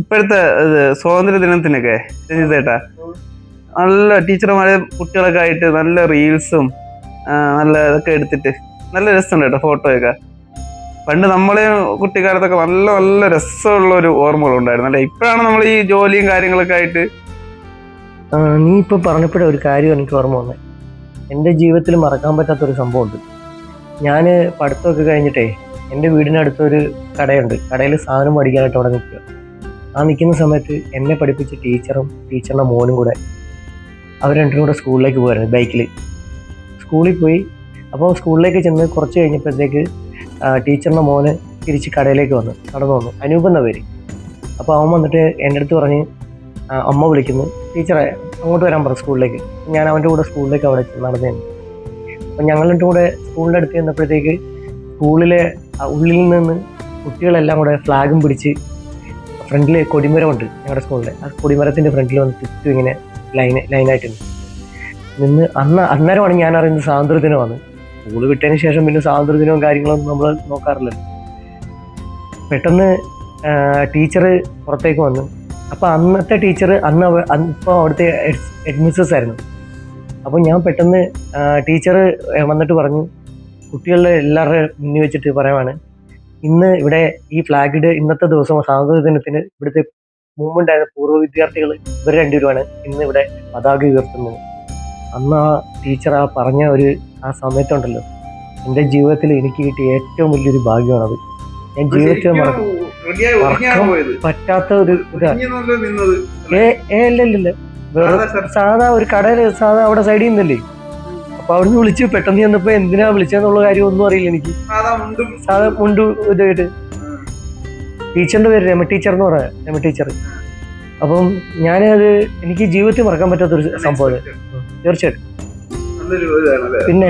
ഇപ്പോഴത്തെ സ്വാതന്ത്ര്യ ദിനത്തിനൊക്കെ രഞ്ജിത്തേട്ടാ നല്ല ടീച്ചർമാരെ കുട്ടികളൊക്കെ ആയിട്ട് നല്ല റീൽസും നല്ല ഇതൊക്കെ എടുത്തിട്ട് നല്ല രസമുണ്ട് കേട്ടോ ഫോട്ടോയൊക്കെ. പണ്ട് നമ്മളെ കുട്ടിക്കാലത്തൊക്കെ നല്ല നല്ല രസമുള്ള ഒരു ഓർമ്മകളുണ്ടായിരുന്നു അല്ലെ. ഇപ്പോഴാണ് നമ്മൾ ഈ ജോലിയും കാര്യങ്ങളൊക്കെ ആയിട്ട്. നീ ഇപ്പൊ പറഞ്ഞപ്പോഴേ ഒരു കാര്യം എനിക്ക് ഓർമ്മ വന്നേ. എൻ്റെ ജീവിതത്തിൽ മറക്കാൻ പറ്റാത്തൊരു സംഭവമുണ്ട്. ഞാൻ പഠിത്തമൊക്കെ കഴിഞ്ഞിട്ടേ എൻ്റെ വീടിനടുത്തൊരു കടയുണ്ട്. കടയിൽ സാധനം മേടിക്കാനായിട്ട് അവിടെ നിൽക്കുക. ആ നിൽക്കുന്ന സമയത്ത് എന്നെ പഠിപ്പിച്ച ടീച്ചറും ടീച്ചറിൻ്റെ മോനും കൂടെ അവർ രണ്ടും കൂടെ സ്കൂളിലേക്ക് പോയിരുന്നു ബൈക്കിൽ. സ്കൂളിൽ പോയി. അപ്പോൾ സ്കൂളിലേക്ക് ചെന്ന് കുറച്ച് കഴിഞ്ഞപ്പോഴത്തേക്ക് ടീച്ചറിൻ്റെ മോന് തിരിച്ച് കടയിലേക്ക് നടന്നു വന്നു. അനൂപ് എന്ന പേര്. അപ്പോൾ അവൻ വന്നിട്ട് എൻ്റെ അടുത്ത് പറഞ്ഞ് അമ്മ വിളിക്കുന്നു, ടീച്ചറെ അങ്ങോട്ട് വരാൻ പറഞ്ഞു സ്കൂളിലേക്ക്. ഞാൻ അവൻ്റെ കൂടെ സ്കൂളിലേക്ക് അവിടെ നടന്നു തന്നു. അപ്പം ഞങ്ങളുടെ കൂടെ സ്കൂളിൻ്റെ അടുത്ത് ചെന്നപ്പോഴത്തേക്ക് സ്കൂളിലെ ഉള്ളിൽ നിന്ന് കുട്ടികളെല്ലാം കൂടെ ഫ്ലാഗും പിടിച്ച് ഫ്രണ്ടിൽ കൊടിമരമുണ്ട് ഞങ്ങളുടെ സ്കൂളിലെ. ആ കൊടിമരത്തിൻ്റെ ഫ്രണ്ടിൽ വന്ന് ചുറ്റും ഇങ്ങനെ ലൈനായിട്ട് നിന്ന് അന്നേരമാണ് ഞാൻ അറിയുന്നത് സ്വാതന്ത്ര്യദിനമാണ്. സ്കൂൾ വിട്ടതിന് ശേഷം പിന്നെ സ്വാതന്ത്ര്യദിനവും കാര്യങ്ങളൊന്നും നമ്മൾ നോക്കാറില്ലല്ലോ. പെട്ടെന്ന് ടീച്ചർ പുറത്തേക്ക് വന്നു. അപ്പോൾ അന്നത്തെ ടീച്ചർ ഇപ്പോൾ അവിടുത്തെ ഹെഡ് മിസ്സസ് ആയിരുന്നു. അപ്പോൾ ഞാൻ പെട്ടെന്ന് ടീച്ചർ വന്നിട്ട് പറഞ്ഞു, കുട്ടികളുടെ എല്ലാവരുടെ മുന്നിൽ വെച്ചിട്ട് പറയുവാണ്, ഇന്ന് ഇവിടെ ഈ ഫ്ലാഗിഡ് ഇന്നത്തെ ദിവസം സ്വാതന്ത്ര്യദിനത്തിന് ഇവിടുത്തെ മുമ്പുണ്ടായിരുന്ന പൂർവ്വ വിദ്യാർത്ഥികൾ ഇവർ രണ്ടുപേരുമാണ് ഇന്ന് ഇവിടെ പതാക ഉയർത്തുന്നത്. അന്ന് ആ ടീച്ചർ പറഞ്ഞ ആ സമയത്തുണ്ടല്ലോ, എൻ്റെ ജീവിതത്തിൽ എനിക്ക് കിട്ടിയ ഏറ്റവും വലിയൊരു ഭാഗ്യമാണത്. ഞാൻ ജീവിതത്തിൽ മറക്കാൻ പറ്റാത്ത ഒരു ഇല്ല. വേറെ സാധാ ഒരു കടയിൽ സാധാ അവിടെ സൈഡിൽ നിന്നല്ലേ. അപ്പൊ അവിടുന്ന് വിളിച്ച് പെട്ടെന്ന് ചെന്നപ്പോ എന്തിനാ വിളിച്ചെന്നുള്ള കാര്യം ഒന്നും അറിയില്ല എനിക്ക്. സാധാ മുണ്ടു ഇതായിട്ട്. ടീച്ചറിന്റെ പേര് രമ ടീച്ചർ എന്ന് പറയാം, രമ ടീച്ചർ. അപ്പം ഞാനത് എനിക്ക് ജീവിതത്തിൽ മറക്കാൻ പറ്റാത്തൊരു സംഭവം. തീർച്ചയായിട്ടും. പിന്നെ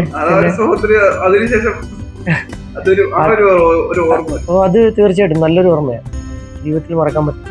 അത് തീർച്ചയായിട്ടും നല്ലൊരു ഓർമ്മയാണ്, ജീവിതത്തിൽ മറക്കാൻ പറ്റും.